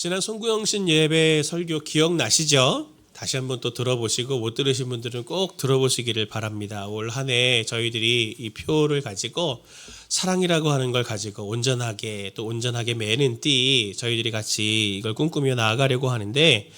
지난 송구영신 예배 설교 기억나시죠? 다시 한번 또 들어보시고 못 들으신 분들은 꼭 들어보시기를 바랍니다. 올 한 해 저희들이 이 표를 가지고 사랑이라고 하는 걸 가지고 온전하게 매는 띠 저희들이 같이 이걸 꿈꾸며 나아가려고 하는데,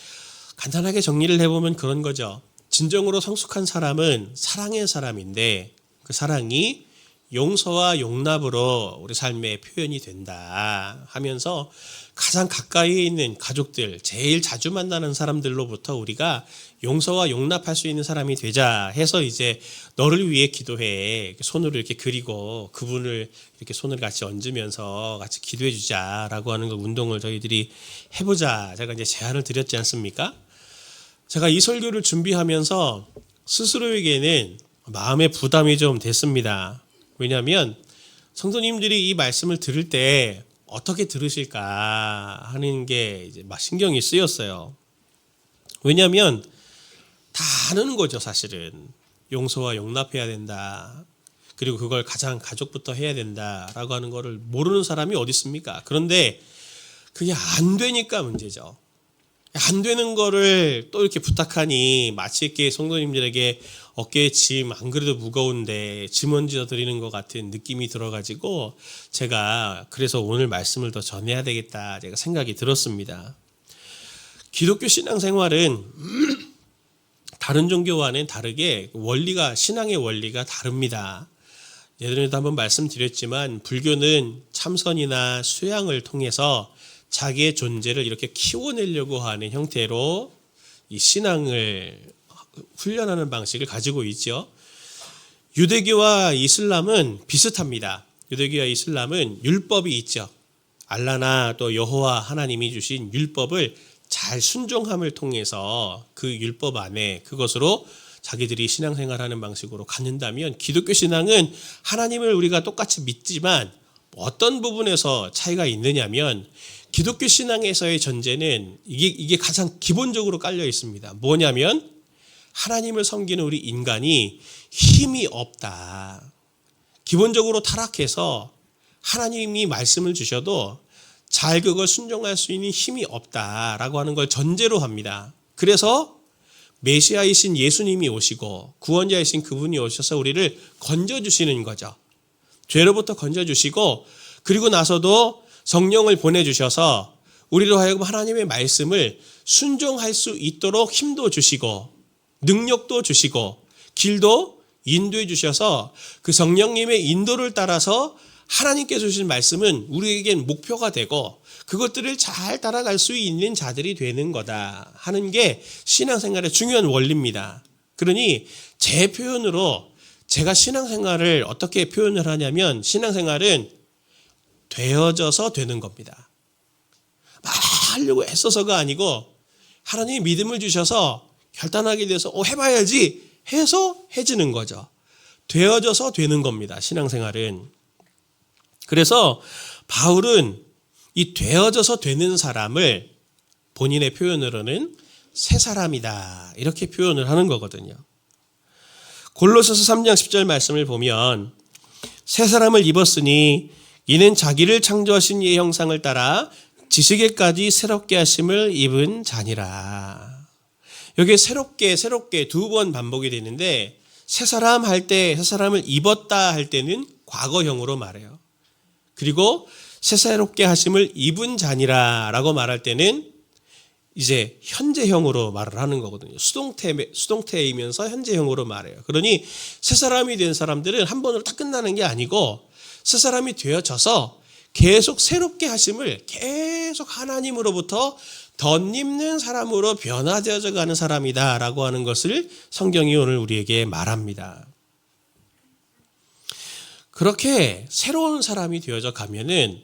간단하게 정리를 해보면 그런 거죠. 진정으로 성숙한 사람은 사랑의 사람인데 그 사랑이 용서와 용납으로 우리 삶의 표현이 된다 하면서 가장 가까이에 있는 가족들, 제일 자주 만나는 사람들로부터 우리가 용서와 용납할 수 있는 사람이 되자 해서 이제 너를 위해 기도해 손으로 이렇게 그리고 그분을 이렇게 손을 같이 얹으면서 같이 기도해 주자라고 하는 걸 운동을 저희들이 해보자 제가 이제 제안을 드렸지 않습니까? 제가 이 설교를 준비하면서 스스로에게는 마음의 부담이 좀 됐습니다. 왜냐하면 성도님들이 이 말씀을 들을 때 어떻게 들으실까 하는 게 이제 막 신경이 쓰였어요. 왜냐하면 다 아는 거죠, 사실은. 용서와 용납해야 된다. 그리고 그걸 가장 가족부터 해야 된다라고 하는 거를 모르는 사람이 어디 있습니까? 그런데 그게 안 되니까 문제죠. 안 되는 거를 또 이렇게 부탁하니 마치 이렇게 성도님들에게 어깨에 짐 안 그래도 무거운데 짐 얹어 드리는 것 같은 느낌이 들어가지고 제가 그래서 오늘 말씀을 더 전해야 되겠다 제가 생각이 들었습니다. 기독교 신앙생활은 다른 종교와는 다르게 신앙의 원리가 다릅니다. 예전에도 한번 말씀드렸지만 불교는 참선이나 수양을 통해서 자기의 존재를 이렇게 키워내려고 하는 형태로 이 신앙을 훈련하는 방식을 가지고 있죠. 유대교와 이슬람은 비슷합니다. 유대교와 이슬람은 율법이 있죠. 알라나 또 여호와 하나님이 주신 율법을 잘 순종함을 통해서 그 율법 안에 그것으로 자기들이 신앙생활하는 방식으로 갖는다면, 기독교 신앙은 하나님을 우리가 똑같이 믿지만 어떤 부분에서 차이가 있느냐면, 기독교 신앙에서의 전제는 이게 가장 기본적으로 깔려 있습니다. 뭐냐면 하나님을 섬기는 우리 인간이 힘이 없다. 기본적으로 타락해서 하나님이 말씀을 주셔도 잘 그걸 순종할 수 있는 힘이 없다라고 하는 걸 전제로 합니다. 그래서 메시아이신 예수님이 오시고 구원자이신 그분이 오셔서 우리를 건져주시는 거죠. 죄로부터 건져주시고 그리고 나서도 성령을 보내주셔서 우리로 하여금 하나님의 말씀을 순종할 수 있도록 힘도 주시고 능력도 주시고 길도 인도해 주셔서 그 성령님의 인도를 따라서 하나님께서 주신 말씀은 우리에겐 목표가 되고 그것들을 잘 따라갈 수 있는 자들이 되는 거다 하는 게 신앙생활의 중요한 원리입니다. 그러니 제 표현으로 제가 신앙생활을 어떻게 표현을 하냐면, 신앙생활은 되어져서 되는 겁니다. 막 하려고 애써서가 아니고 하나님이 믿음을 주셔서 결단하게 돼서 해봐야지 해서 해지는 거죠. 되어져서 되는 겁니다, 신앙생활은. 그래서 바울은 이 되어져서 되는 사람을 본인의 표현으로는 새 사람이다 이렇게 표현을 하는 거거든요. 골로새서 3장 10절 말씀을 보면 새 사람을 입었으니 이는 자기를 창조하신 이의 형상을 따라 지식에까지 새롭게 하심을 입은 자니라. 여기에 새롭게 두 번 반복이 되는데, 새 사람 할 때, 새 사람을 입었다 할 때는 과거형으로 말해요. 그리고 새롭게 하심을 입은 자니라 라고 말할 때는 이제 현재형으로 말을 하는 거거든요. 수동태이면서 현재형으로 말해요. 그러니 새 사람이 된 사람들은 한 번으로 딱 끝나는 게 아니고 새 사람이 되어져서 계속 새롭게 하심을 계속 하나님으로부터 덧입는 사람으로 변화되어져 가는 사람이다라고 하는 것을 성경이 오늘 우리에게 말합니다. 그렇게 새로운 사람이 되어져 가면은,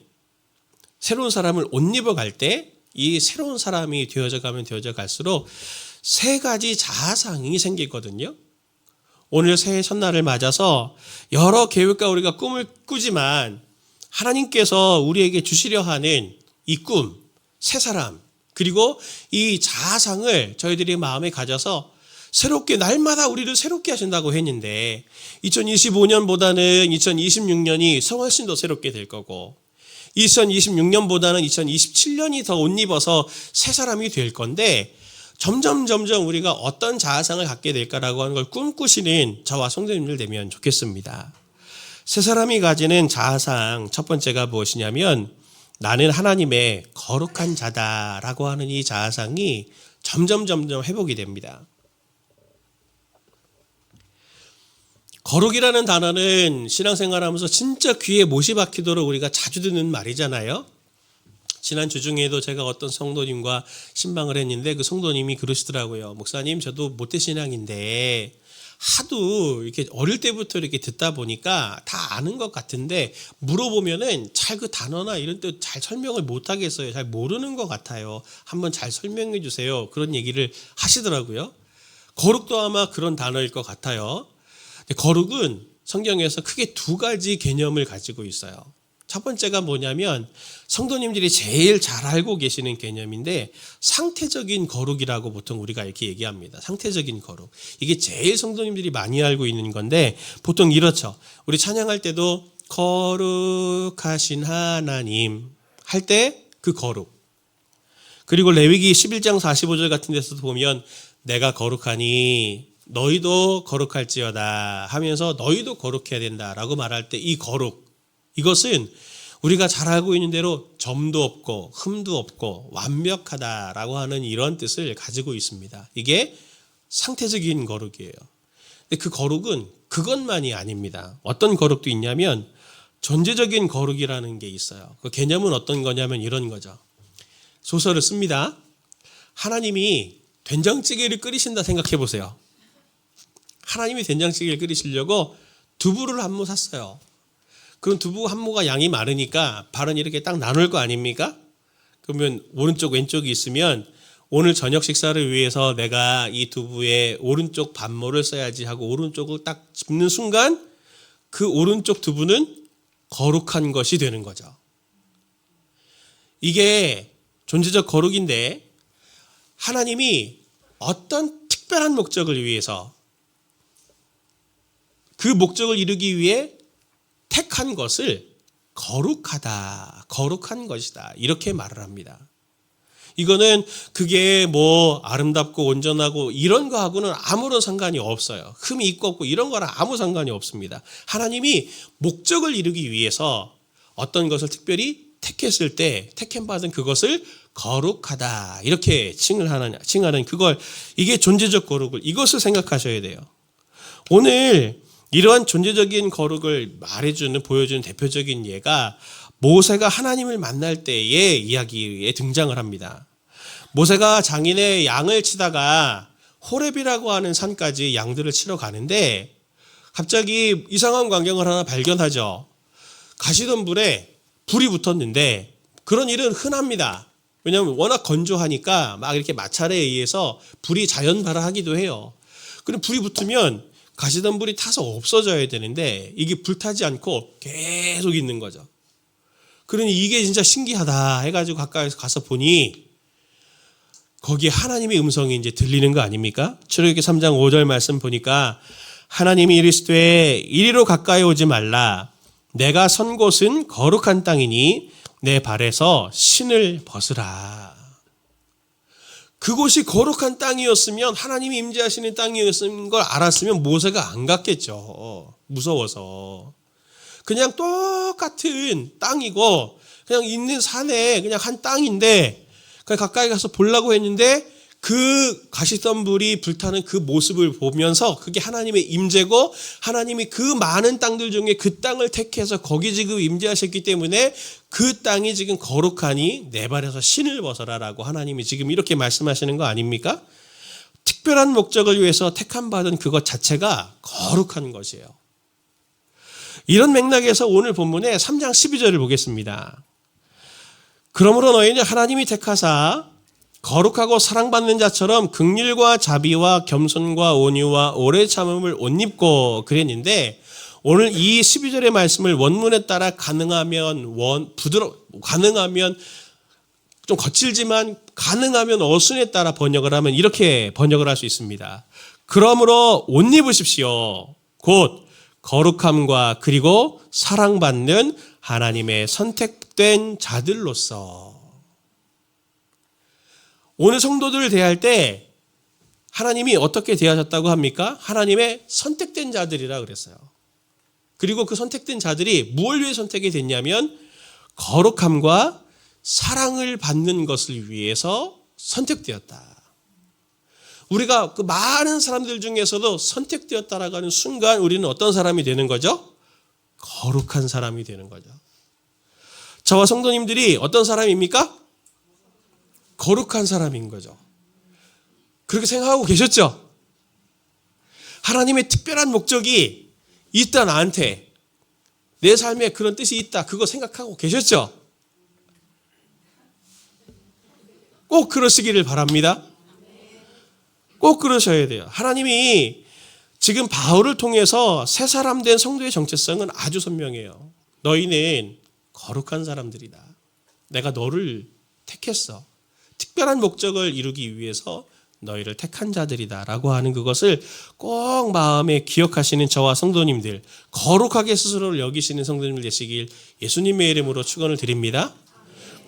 새로운 사람을 옷 입어갈 때 이 새로운 사람이 되어져 갈수록 세 가지 자아상이 생기거든요. 오늘 새해 첫날을 맞아서 여러 계획과 우리가 꿈을 꾸지만 하나님께서 우리에게 주시려 하는 이 꿈, 새 사람, 그리고 이 자아상을 저희들이 마음에 가져서 새롭게 날마다 우리를 새롭게 하신다고 했는데, 2025년보다는 2026년이 훨씬 더 새롭게 될 거고 2026년보다는 2027년이 더 옷 입어서 새 사람이 될 건데 점점 우리가 어떤 자아상을 갖게 될까라고 하는 걸 꿈꾸시는 저와 성도님들 되면 좋겠습니다. 새 사람이 가지는 자아상 첫 번째가 무엇이냐면 나는 하나님의 거룩한 자다라고 하는 이 자아상이 점점 회복이 됩니다. 거룩이라는 단어는 신앙생활하면서 진짜 귀에 못이 박히도록 우리가 자주 듣는 말이잖아요. 지난 주 중에도 제가 어떤 성도님과 신방을 했는데 그 성도님이 그러시더라고요. 목사님, 저도 모태신앙인데 하도 이렇게 어릴 때부터 이렇게 듣다 보니까 다 아는 것 같은데 물어보면은 잘 그 단어나 이런 때 잘 설명을 못 하겠어요. 잘 모르는 것 같아요. 한번 잘 설명해 주세요. 그런 얘기를 하시더라고요. 거룩도 아마 그런 단어일 것 같아요. 거룩은 성경에서 크게 두 가지 개념을 가지고 있어요. 첫 번째가 뭐냐면 성도님들이 제일 잘 알고 계시는 개념인데 상태적인 거룩이라고 보통 우리가 이렇게 얘기합니다. 상태적인 거룩. 이게 제일 성도님들이 많이 알고 있는 건데 보통 이렇죠. 우리 찬양할 때도 거룩하신 하나님 할 때 그 거룩. 그리고 레위기 11장 45절 같은 데서도 보면 내가 거룩하니 너희도 거룩할지어다 하면서 너희도 거룩해야 된다라고 말할 때 이 거룩, 이것은 우리가 잘 알고 있는 대로 점도 없고 흠도 없고 완벽하다라고 하는 이런 뜻을 가지고 있습니다. 이게 상태적인 거룩이에요. 근데 그 거룩은 그것만이 아닙니다. 어떤 거룩도 있냐면 존재적인 거룩이라는 게 있어요. 그 개념은 어떤 거냐면 이런 거죠. 소설을 씁니다. 하나님이 된장찌개를 끓이신다 생각해 보세요. 하나님이 된장찌개를 끓이시려고 두부를 한 모 샀어요. 그럼 두부 한 모가 양이 많으니까 발은 이렇게 딱 나눌 거 아닙니까? 그러면 오른쪽 왼쪽이 있으면 오늘 저녁 식사를 위해서 내가 이 두부에 오른쪽 반모를 써야지 하고 오른쪽을 딱 짚는 순간 그 오른쪽 두부는 거룩한 것이 되는 거죠. 이게 존재적 거룩인데 하나님이 어떤 특별한 목적을 위해서 그 목적을 이루기 위해 택한 것을 거룩하다, 거룩한 것이다 이렇게 말을 합니다. 이거는 그게 뭐 아름답고 온전하고 이런 거하고는 아무런 상관이 없어요. 흠이 있고 없고 이런 거랑 아무 상관이 없습니다. 하나님이 목적을 이루기 위해서 어떤 것을 특별히 택했을 때 택함받은 그것을 거룩하다 이렇게 칭하는 그걸 이게 존재적 거룩을 이것을 생각하셔야 돼요. 오늘 이러한 존재적인 거룩을 말해주는 보여주는 대표적인 예가 모세가 하나님을 만날 때의 이야기에 등장을 합니다. 모세가 장인의 양을 치다가 호렙이라고 하는 산까지 양들을 치러 가는데 갑자기 이상한 광경을 하나 발견하죠. 가시던 불에 불이 붙었는데 그런 일은 흔합니다. 왜냐하면 워낙 건조하니까 막 이렇게 마찰에 의해서 불이 자연 발화하기도 해요. 그럼 불이 붙으면 가시던 불이 타서 없어져야 되는데 이게 불타지 않고 계속 있는 거죠. 그러니 이게 진짜 신기하다 해가지고 가까이 가서 보니 거기에 하나님의 음성이 이제 들리는 거 아닙니까? 출애굽기 3장 5절 말씀 보니까 하나님이 이르시되 이리로 가까이 오지 말라. 내가 선 곳은 거룩한 땅이니 내 발에서 신을 벗으라. 그곳이 거룩한 땅이었으면 하나님이 임재하시는 땅이었는 걸 알았으면 모세가 안 갔겠죠. 무서워서. 그냥 똑같은 땅이고 그냥 있는 산에 그냥 한 땅인데 그냥 가까이 가서 보려고 했는데 그 가시덤불이 불타는 그 모습을 보면서 그게 하나님의 임재고 하나님이 그 많은 땅들 중에 그 땅을 택해서 거기 지금 임재하셨기 때문에 그 땅이 지금 거룩하니 내 발에서 신을 벗어라라고 하나님이 지금 이렇게 말씀하시는 거 아닙니까? 특별한 목적을 위해서 택함받은 그것 자체가 거룩한 것이에요. 이런 맥락에서 오늘 본문의 3장 12절을 보겠습니다. 그러므로 너희는 하나님이 택하사 거룩하고 사랑받는 자처럼 긍휼과 자비와 겸손과 온유와 오래 참음을 옷 입고 그랬는데 오늘 이 12절의 말씀을 원문에 따라 가능하면 가능하면 좀 거칠지만 가능하면 어순에 따라 번역을 하면 이렇게 번역을 할 수 있습니다. 그러므로 옷 입으십시오. 곧 거룩함과 그리고 사랑받는 하나님의 선택된 자들로서. 오늘 성도들을 대할 때 하나님이 어떻게 대하셨다고 합니까? 하나님의 선택된 자들이라 그랬어요. 그리고 그 선택된 자들이 무엇을 위해 선택이 됐냐면 거룩함과 사랑을 받는 것을 위해서 선택되었다. 우리가 그 많은 사람들 중에서도 선택되었다라고 하는 순간 우리는 어떤 사람이 되는 거죠? 거룩한 사람이 되는 거죠. 저와 성도님들이 어떤 사람입니까? 거룩한 사람인 거죠. 그렇게 생각하고 계셨죠? 하나님의 특별한 목적이 있다, 나한테. 내 삶에 그런 뜻이 있다. 그거 생각하고 계셨죠? 꼭 그러시기를 바랍니다. 꼭 그러셔야 돼요. 하나님이 지금 바울을 통해서 새 사람 된 성도의 정체성은 아주 선명해요. 너희는 거룩한 사람들이다. 내가 너를 택했어. 특별한 목적을 이루기 위해서 너희를 택한 자들이다 라고 하는 그것을 꼭 마음에 기억하시는 저와 성도님들, 거룩하게 스스로를 여기시는 성도님들 되시길 예수님의 이름으로 축원을 드립니다.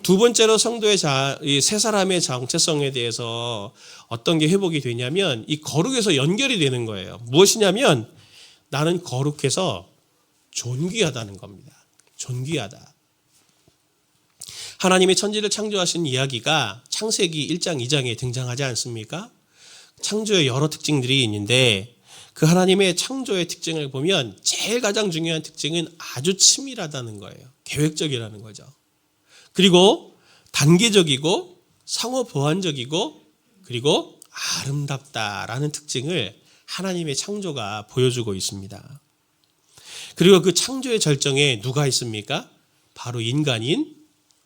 두 번째로 성도의 이 세 사람의 정체성에 대해서 어떤 게 회복이 되냐면 이 거룩에서 연결이 되는 거예요. 무엇이냐면 나는 거룩해서 존귀하다는 겁니다. 존귀하다. 하나님의 천지를 창조하신 이야기가 창세기 1장, 2장에 등장하지 않습니까? 창조의 여러 특징들이 있는데 그 하나님의 창조의 특징을 보면 제일 가장 중요한 특징은 아주 치밀하다는 거예요. 계획적이라는 거죠. 그리고 단계적이고 상호 보완적이고 그리고 아름답다라는 특징을 하나님의 창조가 보여주고 있습니다. 그리고 그 창조의 절정에 누가 있습니까? 바로 인간인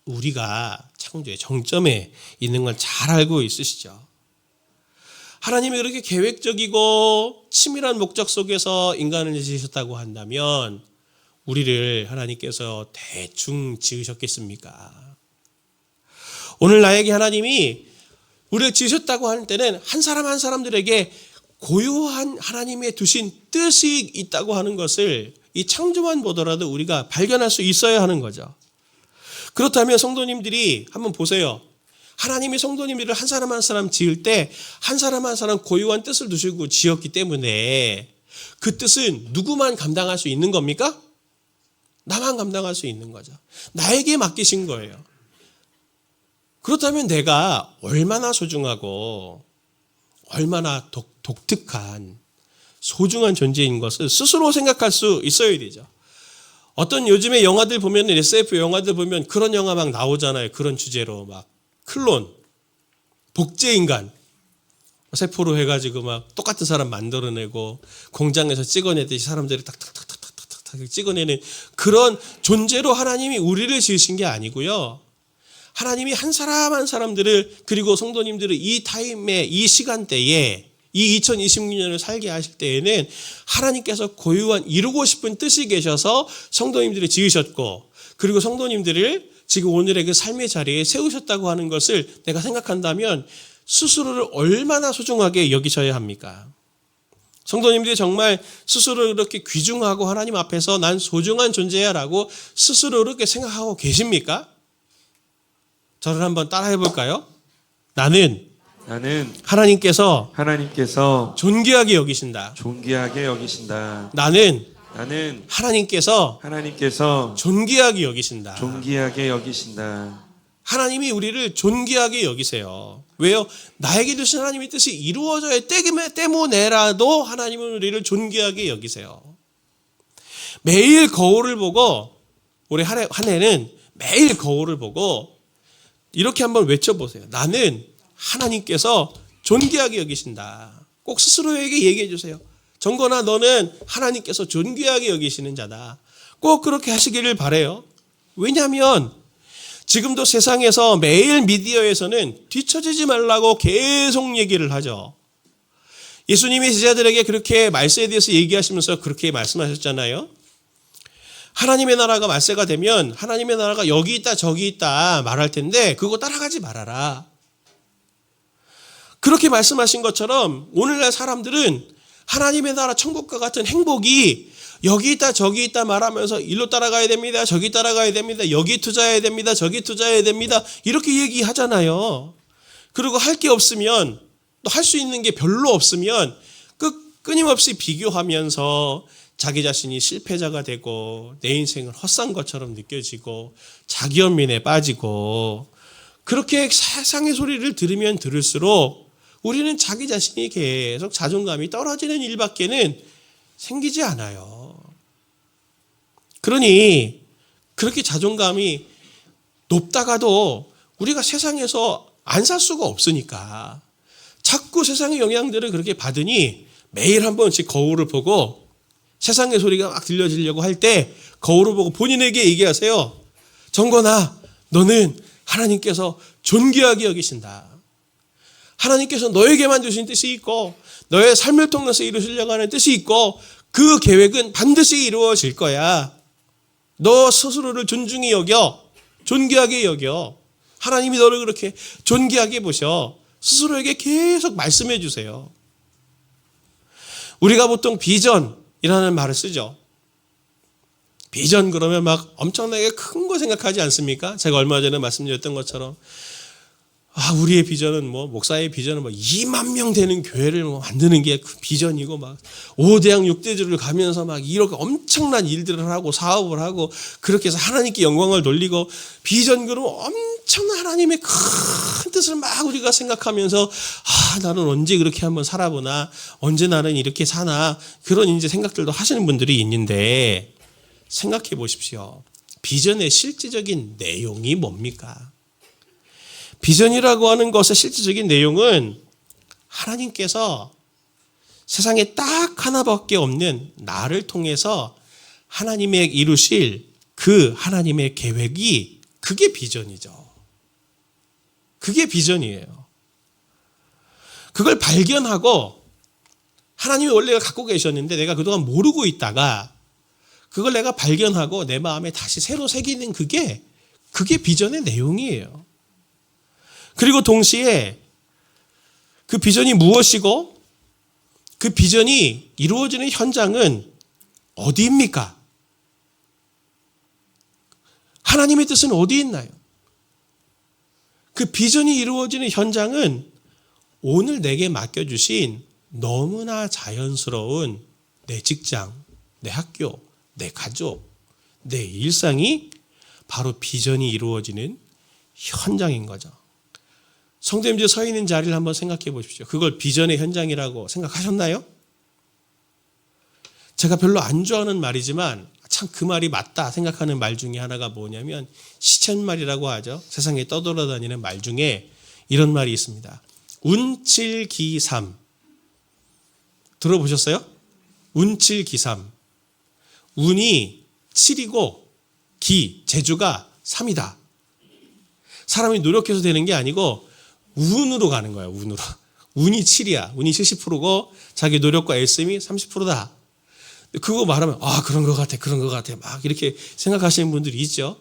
우리가 창조의 정점에 있는 걸 잘 알고 있으시죠. 하나님이 그렇게 계획적이고 치밀한 목적 속에서 인간을 지으셨다고 한다면 우리를 하나님께서 대충 지으셨겠습니까? 오늘 나에게 하나님이 우리를 지으셨다고 할 때는 한 사람 한 사람들에게 고유한 하나님의 두신 뜻이 있다고 하는 것을 이 창조만 보더라도 우리가 발견할 수 있어야 하는 거죠. 그렇다면 성도님들이 한번 보세요. 하나님이 성도님들을 한 사람 한 사람 지을 때 한 사람 한 사람 고유한 뜻을 두시고 지었기 때문에 그 뜻은 누구만 감당할 수 있는 겁니까? 나만 감당할 수 있는 거죠. 나에게 맡기신 거예요. 그렇다면 내가 얼마나 소중하고 얼마나 독특한 소중한 존재인 것을 스스로 생각할 수 있어야 되죠. 어떤 요즘에 영화들 보면 SF 영화들 보면 그런 영화 막 나오잖아요. 그런 주제로 막 클론, 복제인간 세포로 해가지고 막 똑같은 사람 만들어내고 공장에서 찍어내듯이 사람들이 탁탁탁탁탁탁 찍어내는 그런 존재로 하나님이 우리를 지으신 게 아니고요. 하나님이 한 사람 한 사람들을 그리고 성도님들을 이 타임에 이 시간대에 이 2026년을 살게 하실 때에는 하나님께서 고유한 이루고 싶은 뜻이 계셔서 성도님들을 지으셨고 그리고 성도님들을 지금 오늘의 그 삶의 자리에 세우셨다고 하는 것을 내가 생각한다면 스스로를 얼마나 소중하게 여기셔야 합니까? 성도님들이 정말 스스로를 이렇게 귀중하고 하나님 앞에서 난 소중한 존재야 라고 스스로 이렇게 생각하고 계십니까? 저를 한번 따라해 볼까요? 나는 하나님께서 존귀하게 여기신다. 나는 하나님께서 존귀하게 여기신다. 하나님이 우리를 존귀하게 여기세요. 왜요? 나에게 주신 하나님의 뜻이 이루어져야 때문에라도 하나님은 우리를 존귀하게 여기세요. 매일 거울을 보고 올해 한 해는 매일 거울을 보고 이렇게 한번 외쳐보세요. 나는 하나님께서 존귀하게 여기신다. 꼭 스스로에게 얘기해 주세요. 정건아, 너는 하나님께서 존귀하게 여기시는 자다. 꼭 그렇게 하시기를 바라요. 왜냐하면 지금도 세상에서 매일 미디어에서는 뒤처지지 말라고 계속 얘기를 하죠. 예수님이 제자들에게 그렇게 말세에 대해서 얘기하시면서 그렇게 말씀하셨잖아요. 하나님의 나라가 말세가 되면 하나님의 나라가 여기 있다 저기 있다 말할 텐데 그거 따라가지 말아라. 그렇게 말씀하신 것처럼 오늘날 사람들은 하나님의 나라 천국과 같은 행복이 여기 있다 저기 있다 말하면서 일로 따라가야 됩니다. 저기 따라가야 됩니다. 여기 투자해야 됩니다. 저기 투자해야 됩니다. 이렇게 얘기하잖아요. 그리고 할 게 없으면 또 할 수 있는 게 별로 없으면 끊임없이 비교하면서 자기 자신이 실패자가 되고 내 인생은 헛산 것처럼 느껴지고 자기 연민에 빠지고 그렇게 세상의 소리를 들으면 들을수록 우리는 자기 자신이 계속 자존감이 떨어지는 일밖에는 생기지 않아요. 그러니 그렇게 자존감이 높다가도 우리가 세상에서 안 살 수가 없으니까 자꾸 세상의 영향들을 그렇게 받으니 매일 한 번씩 거울을 보고 세상의 소리가 막 들려지려고 할 때 거울을 보고 본인에게 얘기하세요. 정건아, 너는 하나님께서 존귀하게 여기신다. 하나님께서 너에게만 주신 뜻이 있고 너의 삶을 통해서 이루시려고 하는 뜻이 있고 그 계획은 반드시 이루어질 거야. 너 스스로를 존중히 여겨. 존귀하게 여겨. 하나님이 너를 그렇게 존귀하게 보셔. 스스로에게 계속 말씀해 주세요. 우리가 보통 비전이라는 말을 쓰죠. 비전 그러면 막 엄청나게 큰 거 생각하지 않습니까? 제가 얼마 전에 말씀드렸던 것처럼 우리의 비전은 목사의 비전은 2만 명 되는 교회를 만드는 게 그 비전이고 막 5대양 6대주를 가면서 막 이렇게 엄청난 일들을 하고 사업을 하고 그렇게 해서 하나님께 영광을 돌리고 비전 그러면 엄청난 하나님의 큰 뜻을 막 우리가 생각하면서 나는 언제 그렇게 한번 살아보나 언제 나는 이렇게 사나 그런 이제 생각들도 하시는 분들이 있는데 생각해 보십시오. 비전의 실질적인 내용이 뭡니까? 비전이라고 하는 것의 실질적인 내용은 하나님께서 세상에 딱 하나밖에 없는 나를 통해서 하나님의 이루실 그 하나님의 계획이 그게 비전이죠. 그게 비전이에요. 그걸 발견하고 하나님이 원래 갖고 계셨는데 내가 그동안 모르고 있다가 그걸 내가 발견하고 내 마음에 다시 새로 새기는 그게 비전의 내용이에요. 그리고 동시에 그 비전이 무엇이고 그 비전이 이루어지는 현장은 어디입니까? 하나님의 뜻은 어디 있나요? 그 비전이 이루어지는 현장은 오늘 내게 맡겨주신 너무나 자연스러운 내 직장, 내 학교, 내 가족, 내 일상이 바로 비전이 이루어지는 현장인 거죠. 성도님들 서 있는 자리를 한번 생각해 보십시오. 그걸 비전의 현장이라고 생각하셨나요? 제가 별로 안 좋아하는 말이지만 참 그 말이 맞다 생각하는 말 중에 하나가 뭐냐면 시쳇말이라고 하죠. 세상에 떠돌아다니는 말 중에 이런 말이 있습니다. 운칠기삼 들어보셨어요? 운칠기삼 운이 7이고 재주가 3이다. 사람이 노력해서 되는 게 아니고 운으로 가는 거야. 운으로. 운이 7이야. 운이 70%고 자기 노력과 애씀이 30%다. 그거 말하면 그런 것 같아 막 이렇게 생각하시는 분들이 있죠.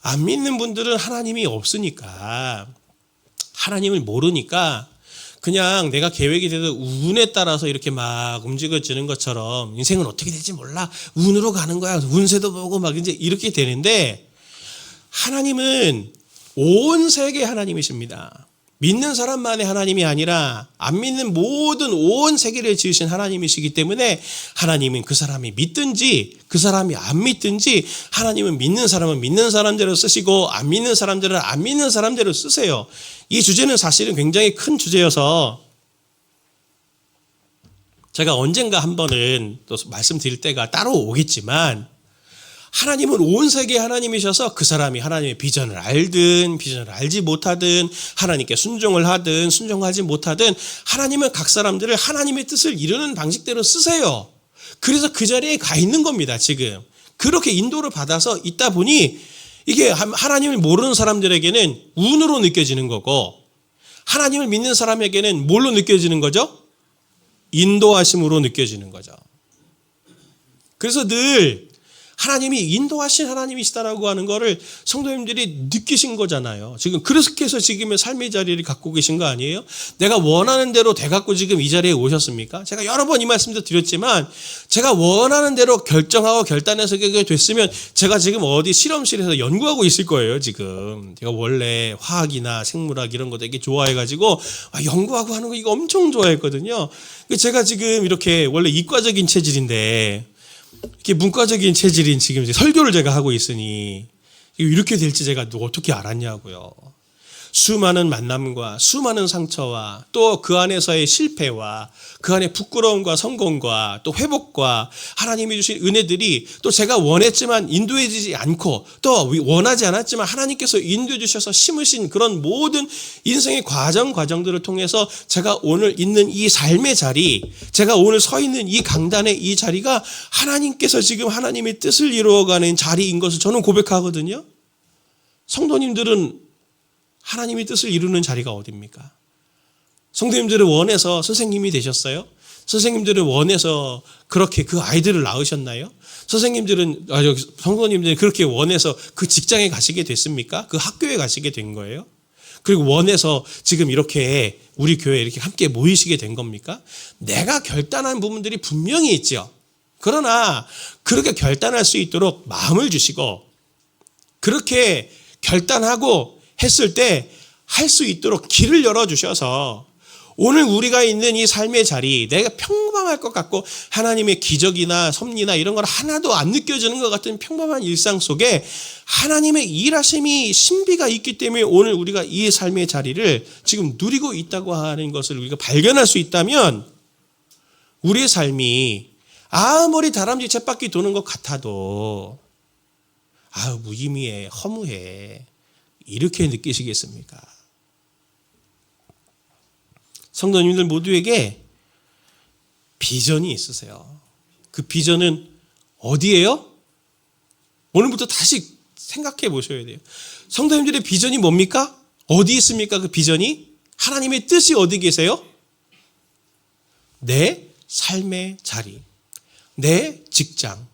안 믿는 분들은 하나님이 없으니까 하나님을 모르니까 그냥 내가 계획이 돼도 운에 따라서 이렇게 막 움직여지는 것처럼 인생은 어떻게 될지 몰라. 운으로 가는 거야. 운세도 보고 막 이제 이렇게 되는데 하나님은 온 세계 하나님이십니다. 믿는 사람만의 하나님이 아니라 안 믿는 모든 온 세계를 지으신 하나님이시기 때문에 하나님은 그 사람이 믿든지 그 사람이 안 믿든지 하나님은 믿는 사람은 믿는 사람대로 쓰시고 안 믿는 사람들은 안 믿는 사람대로 쓰세요. 이 주제는 사실은 굉장히 큰 주제여서 제가 언젠가 한 번은 또 말씀드릴 때가 따로 오겠지만 하나님은 온 세계 하나님이셔서 그 사람이 하나님의 비전을 알든 비전을 알지 못하든 하나님께 순종을 하든 순종하지 못하든 하나님은 각 사람들을 하나님의 뜻을 이루는 방식대로 쓰세요. 그래서 그 자리에 가 있는 겁니다. 지금 그렇게 인도를 받아서 있다 보니 이게 하나님을 모르는 사람들에게는 운으로 느껴지는 거고 하나님을 믿는 사람에게는 뭘로 느껴지는 거죠? 인도하심으로 느껴지는 거죠. 그래서 늘 하나님이 인도하신 하나님이시다라고 하는 거를 성도님들이 느끼신 거잖아요. 지금 그렇게 해서 지금의 삶의 자리를 갖고 계신 거 아니에요? 내가 원하는 대로 돼갖고 지금 이 자리에 오셨습니까? 제가 여러 번 이 말씀도 드렸지만 제가 원하는 대로 결정하고 결단해서 그게 됐으면 제가 지금 어디 실험실에서 연구하고 있을 거예요. 지금 제가 원래 화학이나 생물학 이런 거 되게 좋아해가지고 연구하고 하는 거 이거 엄청 좋아했거든요. 제가 지금 이렇게 원래 이과적인 체질인데 이렇게 문과적인 체질인 지금 이제 설교를 제가 하고 있으니 이렇게 될지 제가 어떻게 알았냐고요. 수많은 만남과 수많은 상처와 또 그 안에서의 실패와 그 안에 부끄러움과 성공과 또 회복과 하나님이 주신 은혜들이 또 제가 원했지만 인도해지지 않고 또 원하지 않았지만 하나님께서 인도해 주셔서 심으신 그런 모든 인생의 과정들을 통해서 제가 오늘 있는 이 삶의 자리, 제가 오늘 서 있는 이 강단의 이 자리가 하나님께서 지금 하나님의 뜻을 이루어가는 자리인 것을 저는 고백하거든요. 성도님들은 하나님의 뜻을 이루는 자리가 어디입니까? 성도님들은 원해서 선생님이 되셨어요? 선생님들은 원해서 그렇게 그 아이들을 낳으셨나요? 성도님들은 그렇게 원해서 그 직장에 가시게 됐습니까? 그 학교에 가시게 된 거예요? 그리고 원해서 지금 이렇게 우리 교회에 이렇게 함께 모이시게 된 겁니까? 내가 결단한 부분들이 분명히 있죠. 그러나 그렇게 결단할 수 있도록 마음을 주시고 그렇게 결단하고 했을 때 할 수 있도록 길을 열어주셔서 오늘 우리가 있는 이 삶의 자리, 내가 평범할 것 같고 하나님의 기적이나 섭리나 이런 걸 하나도 안 느껴지는 것 같은 평범한 일상 속에 하나님의 일하심이 신비가 있기 때문에 오늘 우리가 이 삶의 자리를 지금 누리고 있다고 하는 것을 우리가 발견할 수 있다면 우리의 삶이 아무리 다람쥐 쳇바퀴 도는 것 같아도 무의미해, 허무해 이렇게 느끼시겠습니까? 성도님들 모두에게 비전이 있으세요. 그 비전은 어디예요? 오늘부터 다시 생각해 보셔야 돼요. 성도님들의 비전이 뭡니까? 어디 있습니까? 그 비전이? 하나님의 뜻이 어디 계세요? 내 삶의 자리, 내 직장.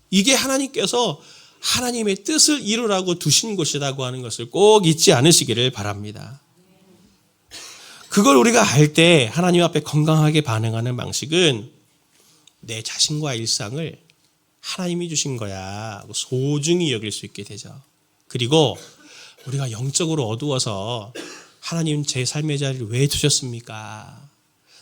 이게 하나님께서 하나님의 뜻을 이루라고 두신 곳이라고 하는 것을 꼭 잊지 않으시기를 바랍니다. 그걸 우리가 알 때 하나님 앞에 건강하게 반응하는 방식은 내 자신과 일상을 하나님이 주신 거야 소중히 여길 수 있게 되죠. 그리고 우리가 영적으로 어두워서 하나님 제 삶의 자리를 왜 두셨습니까?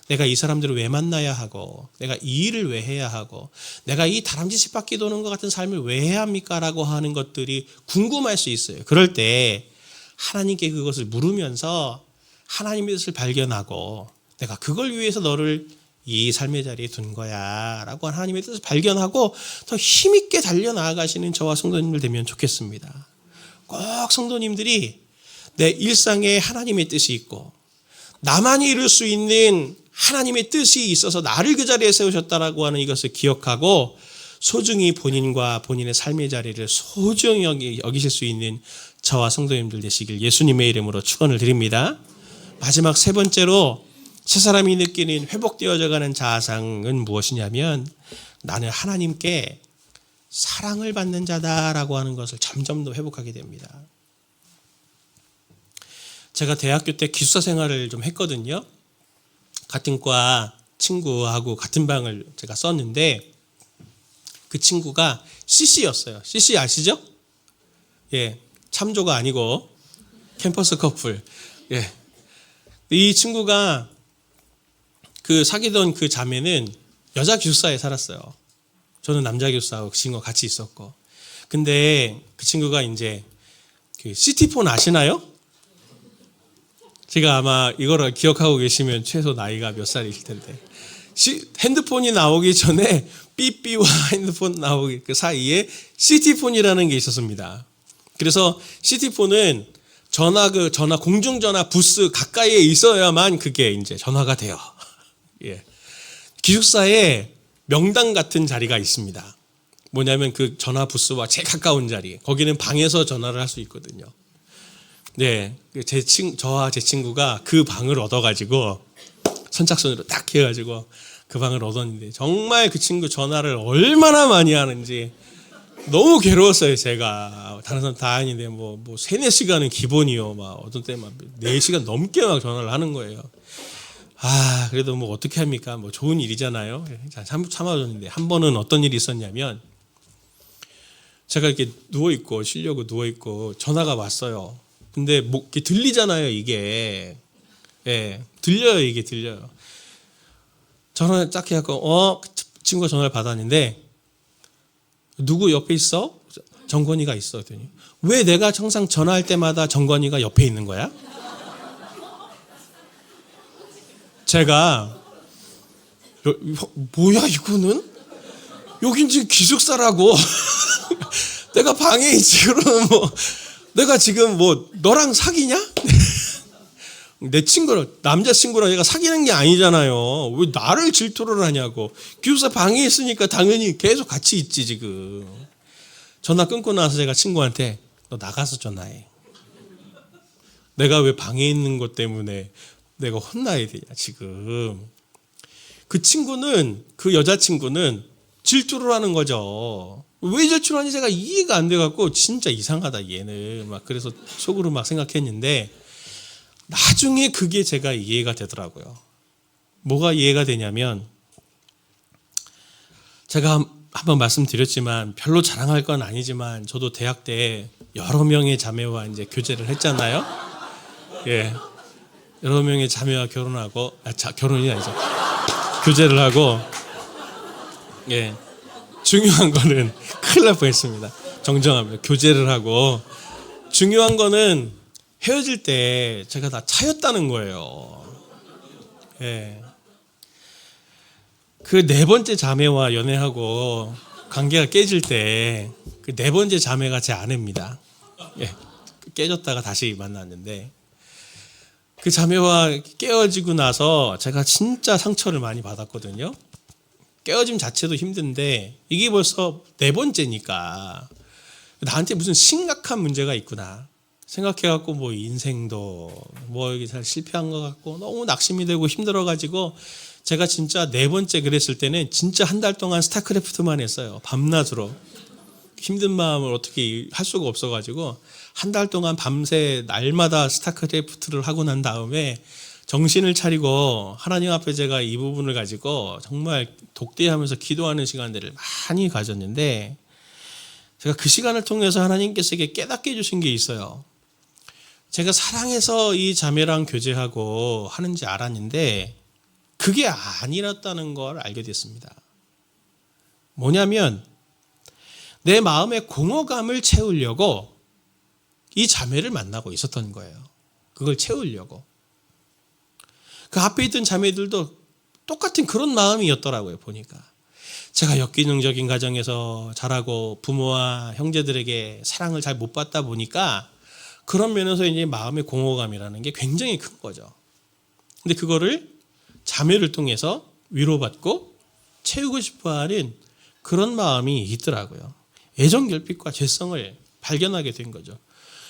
내가 이 사람들을 왜 만나야 하고 내가 이 일을 왜 해야 하고 내가 이 다람쥐 쳇바퀴 도는 것 같은 삶을 왜 해야 합니까? 라고 하는 것들이 궁금할 수 있어요. 그럴 때 하나님께 그것을 물으면서 하나님의 뜻을 발견하고 내가 그걸 위해서 너를 이 삶의 자리에 둔 거야 라고 하나님의 뜻을 발견하고 더 힘있게 달려나가시는 저와 성도님들 되면 좋겠습니다. 꼭 성도님들이 내 일상에 하나님의 뜻이 있고 나만이 이룰 수 있는 하나님의 뜻이 있어서 나를 그 자리에 세우셨다라고 하는 이것을 기억하고 소중히 본인과 본인의 삶의 자리를 소중히 여기실 수 있는 저와 성도님들 되시길 예수님의 이름으로 축원을 드립니다. 마지막 세 번째로 세 사람이 느끼는 회복되어져 가는 자아상은 무엇이냐면 나는 하나님께 사랑을 받는 자다라고 하는 것을 점점 더 회복하게 됩니다. 제가 대학교 때 기숙사 생활을 좀 했거든요. 같은 과 친구하고 같은 방을 제가 썼는데 그 친구가 CC였어요. CC 아시죠? 예, 참조가 아니고 캠퍼스 커플. 예, 이 친구가 그 사귀던 그 자매는 여자 기숙사에 살았어요. 저는 남자 기숙사하고 그 친구가 같이 있었고. 근데 그 친구가 이제 그 시티폰 아시나요? 제가 아마 이거를 기억하고 계시면 최소 나이가 몇 살이실 텐데 핸드폰이 나오기 전에 삐삐와 핸드폰 나오기 그 사이에 시티폰이라는 게 있었습니다. 그래서 시티폰은 전화 공중전화 부스 가까이에 있어야만 그게 이제 전화가 돼요. 예. 기숙사에 명당 같은 자리가 있습니다. 뭐냐면 그 전화 부스와 제일 가까운 자리. 거기는 방에서 전화를 할 수 있거든요. 네, 저와 제 친구가 그 방을 얻어가지고 선착순으로 딱 해가지고 그 방을 얻었는데 정말 그 친구 전화를 얼마나 많이 하는지 너무 괴로웠어요, 제가. 다른 사람 다 아닌데, 뭐 3, 4시간은 기본이요. 막, 어떤 때 막 4시간 넘게 막 전화를 하는 거예요. 그래도 뭐 어떻게 합니까? 뭐 좋은 일이잖아요. 참아줬는데, 한 번은 어떤 일이 있었냐면, 제가 이렇게 누워있고, 쉬려고 누워있고, 전화가 왔어요. 근데 뭐, 이렇게 들리잖아요, 이게. 예, 들려요, 이게 들려요. 전화 딱 해갖고, 친구가 전화를 받았는데, 누구 옆에 있어? 정권이가 있어. 그랬더니 왜 내가 항상 전화할 때마다 정권이가 옆에 있는 거야? 제가 뭐야 이거는? 여긴 지금 기숙사라고. 내가 방에 있지. 그러면 뭐 내가 지금 뭐 너랑 사귀냐? 내 친구랑 남자친구랑 얘가 사귀는 게 아니잖아요. 왜 나를 질투를 하냐고. 기숙사 방에 있으니까 당연히 계속 같이 있지 지금. 전화 끊고 나서 제가 친구한테 너 나가서 전화해. 내가 왜 방에 있는 것 때문에 내가 혼나야 되냐 지금. 그 친구는, 그 여자친구는 질투를 하는 거죠. 왜 질투를 하는지 제가 이해가 안 돼갖고 진짜 이상하다 얘는. 막 그래서 속으로 막 생각했는데 나중에 그게 제가 이해가 되더라고요. 뭐가 이해가 되냐면, 제가 한번 말씀드렸지만 별로 자랑할 건 아니지만 저도 대학 때 여러 명의 자매와 이제 교제를 했잖아요. 예, 여러 명의 자매와 결혼하고 결혼이 아니죠. 교제를 하고, 예, 중요한 거는 큰일 날 뻔했습니다. 정정합니다. 교제를 하고 중요한 거는 헤어질 때 제가 다 차였다는 거예요. 예. 그 4번째 자매와 연애하고 관계가 깨질 때 그 4번째 자매가 제 아내입니다. 예. 깨졌다가 다시 만났는데 그 자매와 깨어지고 나서 제가 진짜 상처를 많이 받았거든요. 깨어짐 자체도 힘든데 이게 벌써 4번째니까 나한테 무슨 심각한 문제가 있구나 생각해갖고 뭐 인생도 뭐 이게 잘 실패한 것 같고 너무 낙심이 되고 힘들어가지고 제가 진짜 4번째 그랬을 때는 진짜 한 달 동안 스타크래프트만 했어요. 밤낮으로. 힘든 마음을 어떻게 할 수가 없어가지고 한 달 동안 밤새 날마다 스타크래프트를 하고 난 다음에 정신을 차리고 하나님 앞에 제가 이 부분을 가지고 정말 독대하면서 기도하는 시간들을 많이 가졌는데 제가 그 시간을 통해서 하나님께서 깨닫게 해주신 게 있어요. 제가 사랑해서 이 자매랑 교제하고 하는지 알았는데 그게 아니었다는 걸 알게 됐습니다. 뭐냐면 내 마음의 공허감을 채우려고 이 자매를 만나고 있었던 거예요. 그걸 채우려고. 그 앞에 있던 자매들도 똑같은 그런 마음이었더라고요. 보니까 제가 역기능적인 가정에서 자라고 부모와 형제들에게 사랑을 잘 못 받다 보니까 그런 면에서 이제 마음의 공허감이라는 게 굉장히 큰 거죠. 근데 그거를 자매를 통해서 위로받고 채우고 싶어하는 그런 마음이 있더라고요. 애정결핍과 죄성을 발견하게 된 거죠.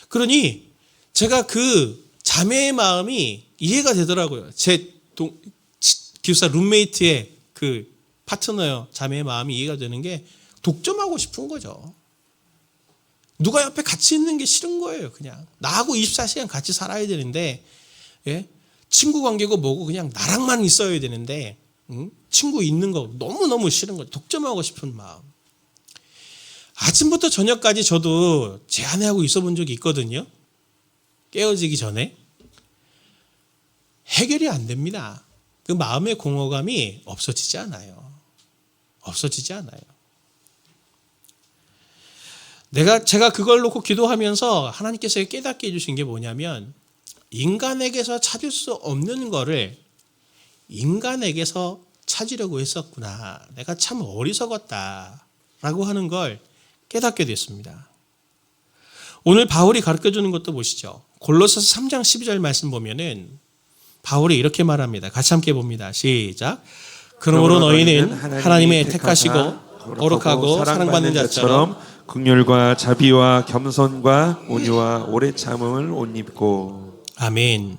그러니 제가 그 자매의 마음이 이해가 되더라고요. 제 기숙사 룸메이트의 그 파트너요 자매의 마음이 이해가 되는 게 독점하고 싶은 거죠. 누가 옆에 같이 있는 게 싫은 거예요. 그냥 나하고 24시간 같이 살아야 되는데, 예? 친구 관계고 뭐고 그냥 나랑만 있어야 되는데, 친구 있는 거 너무너무 싫은 거죠. 독점하고 싶은 마음. 아침부터 저녁까지 저도 제 아내하고 있어 본 적이 있거든요. 깨어지기 전에. 해결이 안 됩니다. 그 마음의 공허감이 없어지지 않아요. 없어지지 않아요. 제가 그걸 놓고 기도하면서 하나님께서 깨닫게 해주신 게 뭐냐면 인간에게서 찾을 수 없는 거를 인간에게서 찾으려고 했었구나. 내가 참 어리석었다. 라고 하는 걸 깨닫게 됐습니다. 오늘 바울이 가르쳐주는 것도 보시죠. 골로새서 3장 12절 말씀 보면은 바울이 이렇게 말합니다. 같이 함께 봅니다. 시작. 그러므로 너희는 하나님의 택하시고 거룩하고 사랑받는 자처럼 긍휼과 자비와 겸손과 온유와 오래 참음을 옷 입고. 아멘.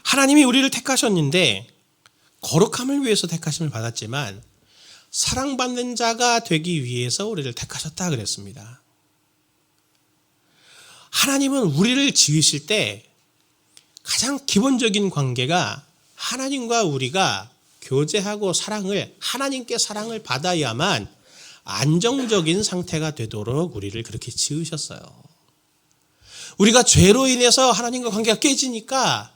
하나님이 우리를 택하셨는데 거룩함을 위해서 택하심을 받았지만 사랑받는 자가 되기 위해서 우리를 택하셨다 그랬습니다. 하나님은 우리를 지으실 때 가장 기본적인 관계가 하나님과 우리가 교제하고 하나님께 사랑을 받아야만 안정적인 상태가 되도록 우리를 그렇게 지으셨어요. 우리가 죄로 인해서 하나님과 관계가 깨지니까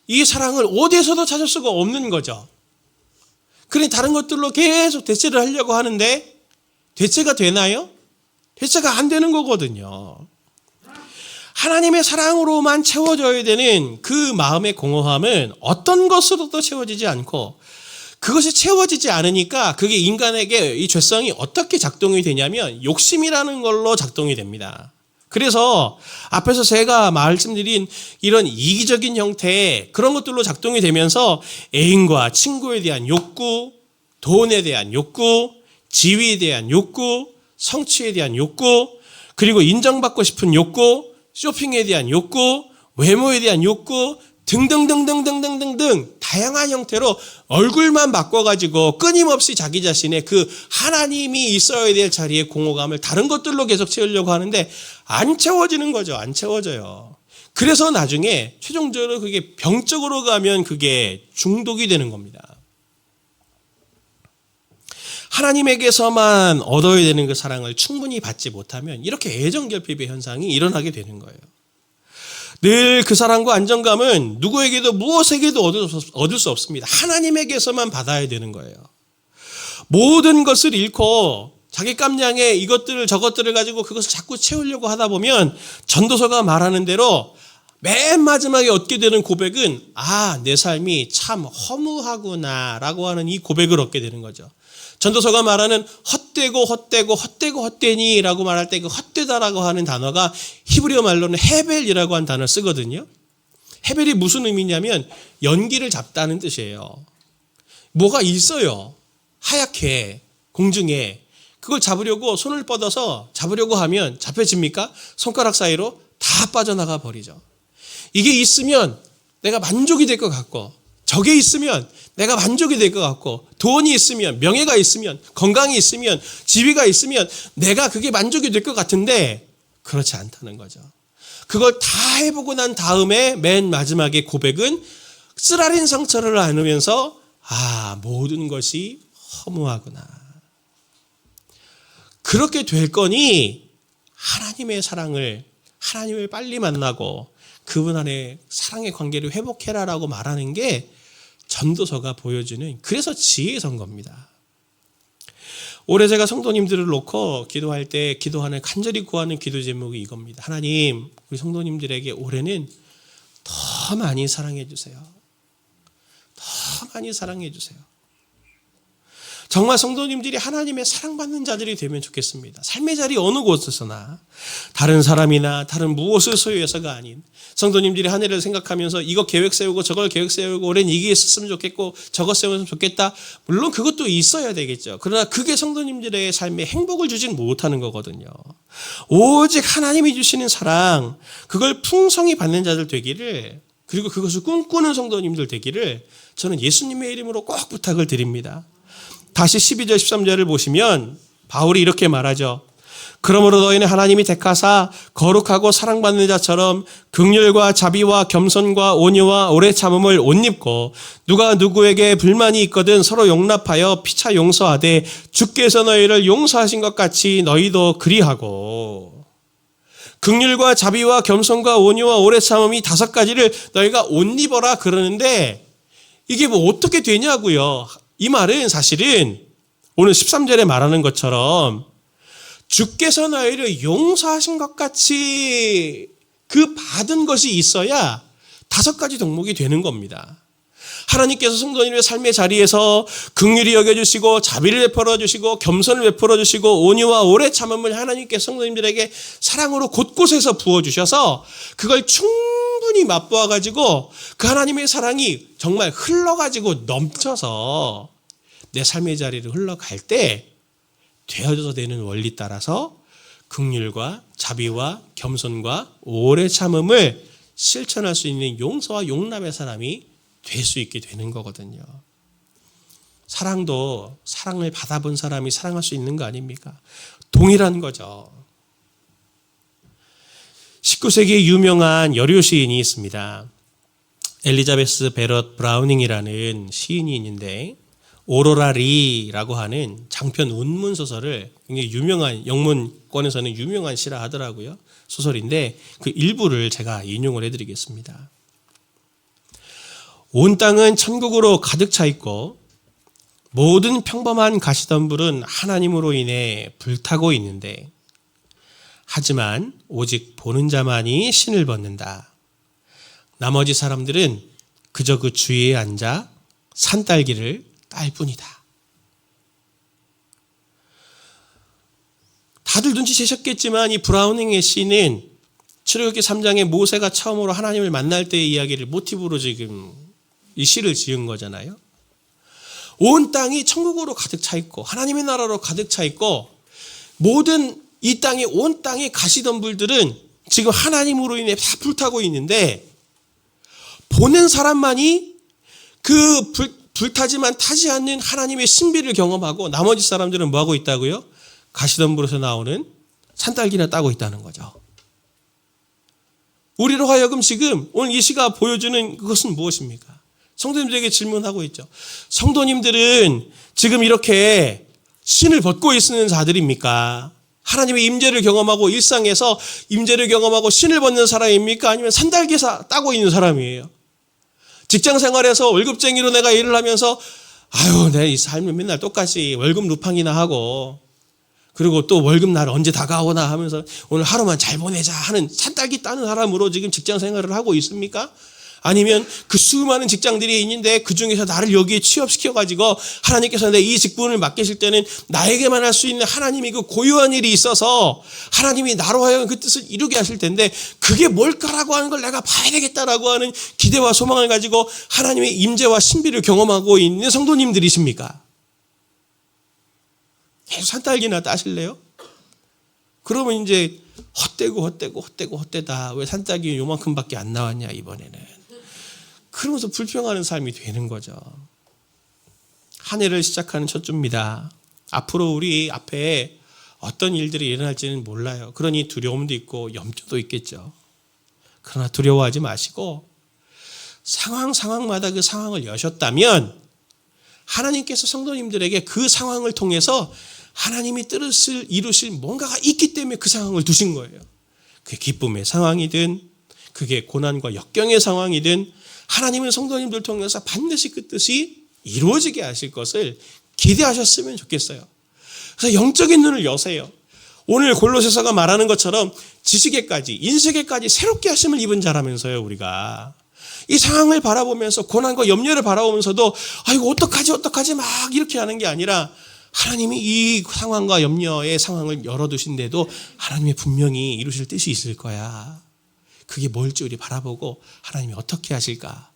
이 사랑을 어디에서도 찾을 수가 없는 거죠. 그러니 다른 것들로 계속 대체를 하려고 하는데 대체가 되나요? 대체가 안 되는 거거든요. 하나님의 사랑으로만 채워져야 되는 그 마음의 공허함은 어떤 것으로도 채워지지 않고, 그것이 채워지지 않으니까 그게 인간에게 이 죄성이 어떻게 작동이 되냐면 욕심이라는 걸로 작동이 됩니다. 그래서 앞에서 제가 말씀드린 이런 이기적인 형태의 그런 것들로 작동이 되면서 애인과 친구에 대한 욕구, 돈에 대한 욕구, 지위에 대한 욕구, 성취에 대한 욕구, 그리고 인정받고 싶은 욕구, 쇼핑에 대한 욕구, 외모에 대한 욕구 등등등등등등등등 다양한 형태로 얼굴만 바꿔가지고 끊임없이 자기 자신의 그 하나님이 있어야 될 자리의 공허감을 다른 것들로 계속 채우려고 하는데 안 채워지는 거죠. 안 채워져요. 그래서 나중에 최종적으로 그게 병적으로 가면 그게 중독이 되는 겁니다. 하나님에게서만 얻어야 되는 그 사랑을 충분히 받지 못하면 이렇게 애정결핍의 현상이 일어나게 되는 거예요. 늘 그 사랑과 안정감은 누구에게도 무엇에게도 얻을 수 없습니다. 하나님에게서만 받아야 되는 거예요. 모든 것을 잃고 자기 깜냥에 이것들을 저것들을 가지고 그것을 자꾸 채우려고 하다 보면 전도서가 말하는 대로 맨 마지막에 얻게 되는 고백은 내 삶이 참 허무하구나 라고 하는 이 고백을 얻게 되는 거죠. 전도서가 말하는 헛되니 라고 말할 때 그 헛되다라고 하는 단어가 히브리어 말로는 헤벨이라고 하는 단어를 쓰거든요. 헤벨이 무슨 의미냐면 연기를 잡다는 뜻이에요. 뭐가 있어요. 하얗게 공중에 그걸 잡으려고 손을 뻗어서 잡으려고 하면 잡혀집니까? 손가락 사이로 다 빠져나가 버리죠. 이게 있으면 내가 만족이 될 것 같고, 저게 있으면 내가 만족이 될 것 같고, 돈이 있으면, 명예가 있으면, 건강이 있으면, 지위가 있으면 내가 그게 만족이 될 것 같은데 그렇지 않다는 거죠. 그걸 다 해보고 난 다음에 맨 마지막에 고백은 쓰라린 상처를 안으면서 모든 것이 허무하구나. 그렇게 될 거니 하나님을 빨리 만나고 그분 안에 사랑의 관계를 회복해라라고 말하는 게 전도서가 보여주는, 그래서 지혜의 선거입니다. 올해 제가 성도님들을 놓고 기도할 때 기도하는, 간절히 구하는 기도 제목이 이겁니다. 하나님, 우리 성도님들에게 올해는 더 많이 사랑해 주세요. 더 많이 사랑해 주세요. 정말 성도님들이 하나님의 사랑받는 자들이 되면 좋겠습니다. 삶의 자리 어느 곳에서나 다른 사람이나 다른 무엇을 소유해서가 아닌 성도님들이 한 해를 생각하면서 이거 계획 세우고 저걸 계획 세우고 올해는 이게 있었으면 좋겠고 저것 세우면 좋겠다. 물론 그것도 있어야 되겠죠. 그러나 그게 성도님들의 삶에 행복을 주진 못하는 거거든요. 오직 하나님이 주시는 사랑, 그걸 풍성히 받는 자들 되기를, 그리고 그것을 꿈꾸는 성도님들 되기를 저는 예수님의 이름으로 꼭 부탁을 드립니다. 다시 12절 13절을 보시면 바울이 이렇게 말하죠. 그러므로 너희는 하나님이 택하사 거룩하고 사랑받는 자처럼 긍휼과 자비와 겸손과 온유와 오래 참음을 옷 입고, 누가 누구에게 불만이 있거든 서로 용납하여 피차 용서하되 주께서 너희를 용서하신 것 같이 너희도 그리하고. 긍휼과 자비와 겸손과 온유와 오래 참음이 5가지를 너희가 옷 입어라 그러는데 이게 뭐 어떻게 되냐고요. 이 말은 사실은 오늘 13절에 말하는 것처럼 주께서 너희를 용서하신 것 같이 그 받은 것이 있어야 5가지 덕목이 되는 겁니다. 하나님께서 성도님의 삶의 자리에서 긍휼히 여겨주시고 자비를 베풀어 주시고 겸손을 베풀어 주시고 온유와 오래 참음을 하나님께서 성도님들에게 사랑으로 곳곳에서 부어주셔서 그걸 충분히 맛보아가지고 그 하나님의 사랑이 정말 흘러가지고 넘쳐서 내 삶의 자리를 흘러갈 때 되어져서 되는 원리 따라서 긍휼과 자비와 겸손과 오래 참음을 실천할 수 있는 용서와 용납의 사람이 될 수 있게 되는 거거든요. 사랑도 사랑을 받아본 사람이 사랑할 수 있는 거 아닙니까? 동일한 거죠. 19세기에 유명한 여류 시인이 있습니다. 엘리자베스 베럿 브라우닝이라는 시인이 있는데 오로라 리라고 하는 장편 운문 소설을 굉장히 유명한 영문권에서는 유명한 시라 하더라고요. 소설인데 그 일부를 제가 인용을 해드리겠습니다. 온 땅은 천국으로 가득 차 있고 모든 평범한 가시덤불은 하나님으로 인해 불타고 있는데 하지만 오직 보는 자만이 신을 벗는다. 나머지 사람들은 그저 그 주위에 앉아 산딸기를 딸 뿐이다. 다들 눈치채셨겠지만 이 브라우닝의 시는 출애굽기 3장에 모세가 처음으로 하나님을 만날 때의 이야기를 모티브로 지금 이 시를 지은 거잖아요. 온 땅이 천국으로 가득 차 있고 하나님의 나라로 가득 차 있고 모든 이 땅의 온 땅의 가시덤불들은 지금 하나님으로 인해 다 불타고 있는데 보는 사람만이 그 불타지만 타지 않는 하나님의 신비를 경험하고 나머지 사람들은 뭐하고 있다고요? 가시덤불에서 나오는 산딸기나 따고 있다는 거죠. 우리로 하여금 지금 오늘 이 시가 보여주는 그것은 무엇입니까? 성도님들에게 질문하고 있죠. 성도님들은 지금 이렇게 신을 벗고 있는 자들입니까? 하나님의 임재를 경험하고 일상에서 임재를 경험하고 신을 벗는 사람입니까? 아니면 산딸기 따고 있는 사람이에요? 직장 생활에서 월급쟁이로 내가 일을 하면서 아유, 내 이 삶은 맨날 똑같이 월급 루팡이나 하고 그리고 또 월급 날 언제 다가오나 하면서 오늘 하루만 잘 보내자 하는 산딸기 따는 사람으로 지금 직장 생활을 하고 있습니까? 아니면 그 수많은 직장들이 있는데 그중에서 나를 여기에 취업시켜가지고 하나님께서 내 이 직분을 맡기실 때는 나에게만 할 수 있는 하나님이 그 고유한 일이 있어서 하나님이 나로 하여금 그 뜻을 이루게 하실 텐데 그게 뭘까라고 하는 걸 내가 봐야 되겠다라고 하는 기대와 소망을 가지고 하나님의 임재와 신비를 경험하고 있는 성도님들이십니까? 계속 산딸기나 따실래요? 그러면 이제 헛되다. 왜 산딸기 요만큼밖에 안 나왔냐 이번에는. 그러면서 불평하는 삶이 되는 거죠. 한 해를 시작하는 첫 주입니다. 앞으로 우리 앞에 어떤 일들이 일어날지는 몰라요. 그러니 두려움도 있고 염려도 있겠죠. 그러나 두려워하지 마시고 상황마다 그 상황을 여셨다면 하나님께서 성도님들에게 그 상황을 통해서 하나님이 뜻을 이루실 뭔가가 있기 때문에 그 상황을 두신 거예요. 그게 기쁨의 상황이든 그게 고난과 역경의 상황이든 하나님은 성도님들 통해서 반드시 그 뜻이 이루어지게 하실 것을 기대하셨으면 좋겠어요. 그래서 영적인 눈을 여세요. 오늘 골로새서가 말하는 것처럼 지식에까지 인식에까지 새롭게 하심을 입은 자라면서요. 우리가 이 상황을 바라보면서 고난과 염려를 바라보면서도 아이고 어떡하지 막 이렇게 하는 게 아니라 하나님이 이 상황과 염려의 상황을 열어두신데도 하나님이 분명히 이루실 뜻이 있을 거야. 그게 뭘지 우리 바라보고 하나님이 어떻게 하실까?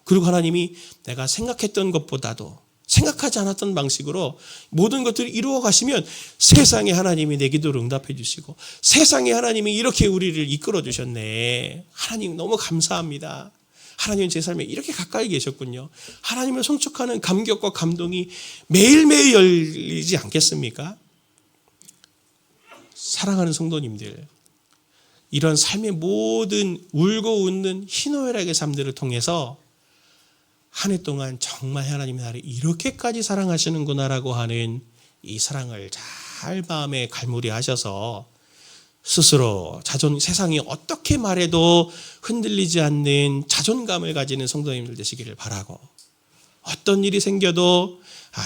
그리고 하나님이 내가 생각했던 것보다도 생각하지 않았던 방식으로 모든 것들을 이루어 가시면 세상에 하나님이 내 기도를 응답해 주시고 세상에 하나님이 이렇게 우리를 이끌어 주셨네. 하나님 너무 감사합니다. 하나님은 제 삶에 이렇게 가까이 계셨군요. 하나님을 송축하는 감격과 감동이 매일매일 열리지 않겠습니까? 사랑하는 성도님들, 이런 삶의 모든 울고 웃는 희노애락의 삶들을 통해서 한 해 동안 정말 하나님이 나를 이렇게까지 사랑하시는구나라고 하는 이 사랑을 잘 마음에 갈무리하셔서 스스로 세상이 어떻게 말해도 흔들리지 않는 자존감을 가지는 성도님들 되시기를 바라고 어떤 일이 생겨도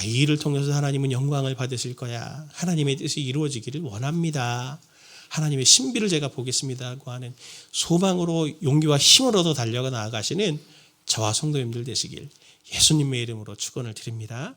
이 일을 통해서 하나님은 영광을 받으실 거야. 하나님의 뜻이 이루어지기를 원합니다. 하나님의 신비를 제가 보겠습니다고 하는 소망으로 용기와 힘을 얻어 달려가 나아가시는 저와 성도님들 되시길 예수님의 이름으로 축원을 드립니다.